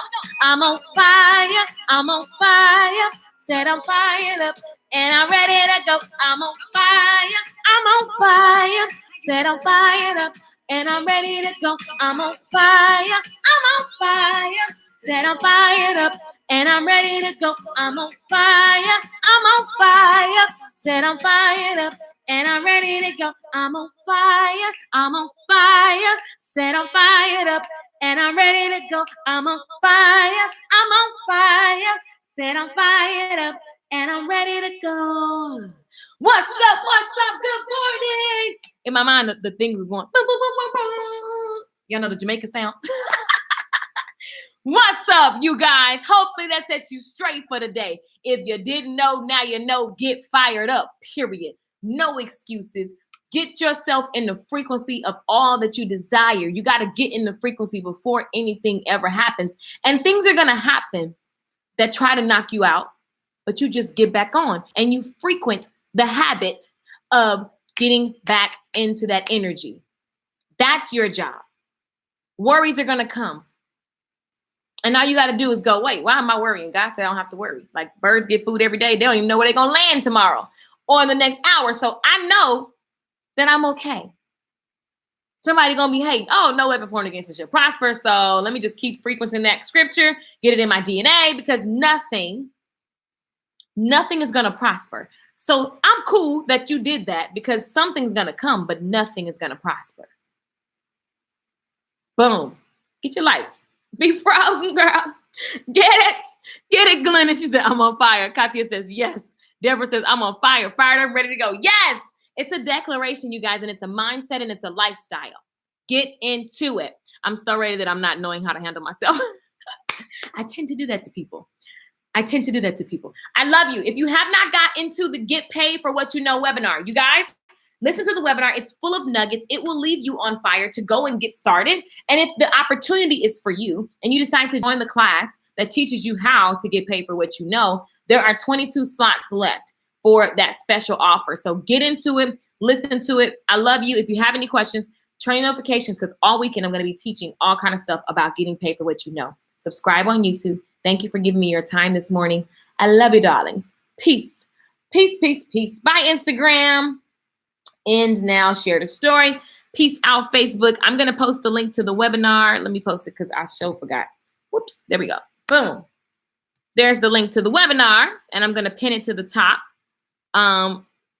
I'm on fire. I'm on fire. Said I'm fired up and I'm ready to go. I'm on fire. I'm on fire. Said I'm fired up and I'm ready to go. I'm on fire. I'm on fire. Said I'm fired up and I'm ready to go. I'm on fire. I'm on fire. Said I'm fired up and I'm ready to go. I'm on fire. I'm on fire. Said I'm fired up and I'm ready to go. I'm on fire. I'm on fire. Said I'm fired up and I'm ready to go. What's up? What's up? Good morning. In my mind, the thing was going. Boom, boom, boom, boom, boom. Y'all know the Jamaica sound? What's up, you guys? Hopefully that sets you straight for the day. If you didn't know, now you know. Get fired up, period. No excuses. Get yourself in the frequency of all that you desire. You got to get in the frequency before anything ever happens. And things are going to happen that try to knock you out, but you just get back on and you frequent the habit of getting back into that energy. That's your job. Worries are going to come. And all you got to do is go, wait, why am I worrying? God said I don't have to worry. Like birds get food every day. They don't even know where they're going to land tomorrow or in the next hour. So I know that I'm okay. Somebody going to be, hey, oh, no weapon formed against me shall prosper. So let me just keep frequenting that scripture, get it in my DNA because nothing is going to prosper. So I'm cool that you did that because something's going to come, but nothing is going to prosper. Boom. Get your life. Be frozen, girl. Get it, Glenn. She said, I'm on fire. Katia says, yes. Deborah says, I'm on fire. Fired up, ready to go. Yes. It's a declaration, you guys, and it's a mindset and it's a lifestyle. Get into it. I'm so ready that I'm not knowing how to handle myself. I tend to do that to people. I love you. If you have not got into the Get Paid for What You Know webinar, you guys, listen to the webinar. It's full of nuggets. It will leave you on fire to go and get started. And if the opportunity is for you and you decide to join the class that teaches you how to get paid for what you know, there are 22 slots left for that special offer. So get into it, listen to it. I love you. If you have any questions, turn your notifications because all weekend I'm going to be teaching all kind of stuff about getting paid for what you know. Subscribe on YouTube. Thank you for giving me your time this morning. I love you, darlings. Peace. Peace, peace, peace. Bye, Instagram. And now share the story. Peace out, Facebook. I'm going to post the link to the webinar. Let me post it because I so forgot. Whoops. There we go. Boom. There's the link to the webinar. And I'm going to pin it to the top.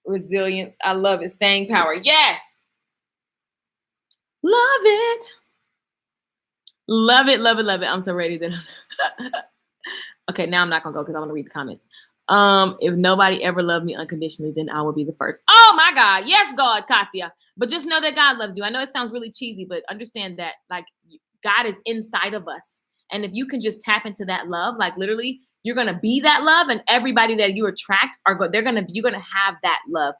Resilience. I love it. Staying power. Yes. Love it. Love it. Love it. Love it. I'm so ready then. Okay. Now I'm not going to go because I want to read the comments. If nobody ever loved me unconditionally, then I will be the first. Oh my God. Yes, God, Katia. But just know that God loves you. I know it sounds really cheesy, but understand that like God is inside of us. And if you can just tap into that love, like literally you're going to be that love and everybody that you attract you're going to have that love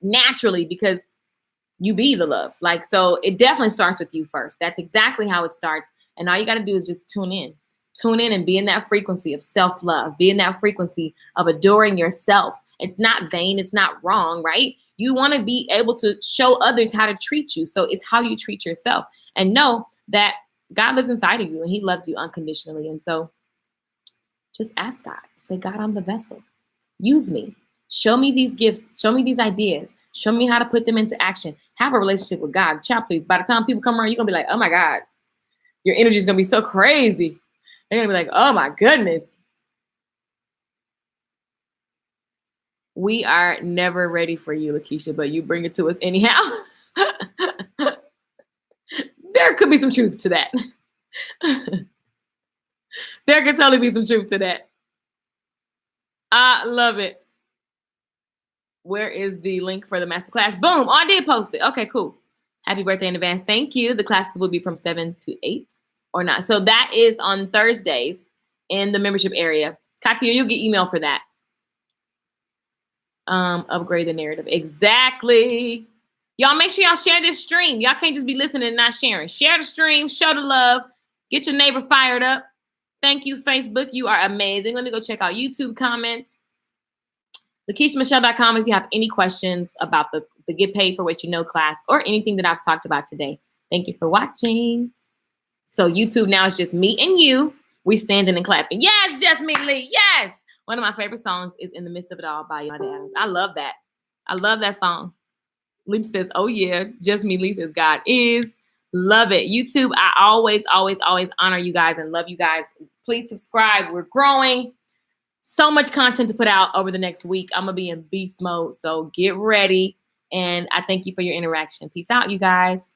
naturally because you be the love. Like, so it definitely starts with you first. That's exactly how it starts. And all you got to do is just tune in. Tune in and be in that frequency of self-love. Be in that frequency of adoring yourself. It's not vain. It's not wrong, right? You want to be able to show others how to treat you. So it's how you treat yourself. And know that God lives inside of you and he loves you unconditionally. And so just ask God. Say, God, I'm the vessel. Use me. Show me these gifts. Show me these ideas. Show me how to put them into action. Have a relationship with God. Child, please. By the time people come around, you're going to be like, oh my God, your energy is going to be so crazy. They're going to be like, oh my goodness. We are never ready for you, Lakeisha, but you bring it to us anyhow. There could be some truth to that. There could totally be some truth to that. I love it. Where is the link for the masterclass? Boom. Oh, I did post it. Okay, cool. Happy birthday in advance. Thank you. The classes will be from 7 to 8 or not. So that is on Thursdays in the membership area. Katia, you'll get email for that. Upgrade the narrative. Exactly. Y'all make sure y'all share this stream. Y'all can't just be listening and not sharing. Share the stream. Show the love. Get your neighbor fired up. Thank you, Facebook. You are amazing. Let me go check out YouTube comments. LakeishaMichelle.com if you have any questions about the Get Paid for What You Know class or anything that I've talked about today. Thank you for watching. So YouTube now is just me and you. We standing and clapping. Yes, Just Me Lee. Yes. One of my favorite songs is In the Midst of It All by Yolanda Adams. I love that. I love that song. Lee says, oh yeah. Just Me Lee says, God is. Love it. YouTube, I always, always, always honor you guys and love you guys. Please subscribe. We're growing. So much content to put out over the next week. I'm going to be in beast mode. So get ready. And I thank you for your interaction. Peace out, you guys.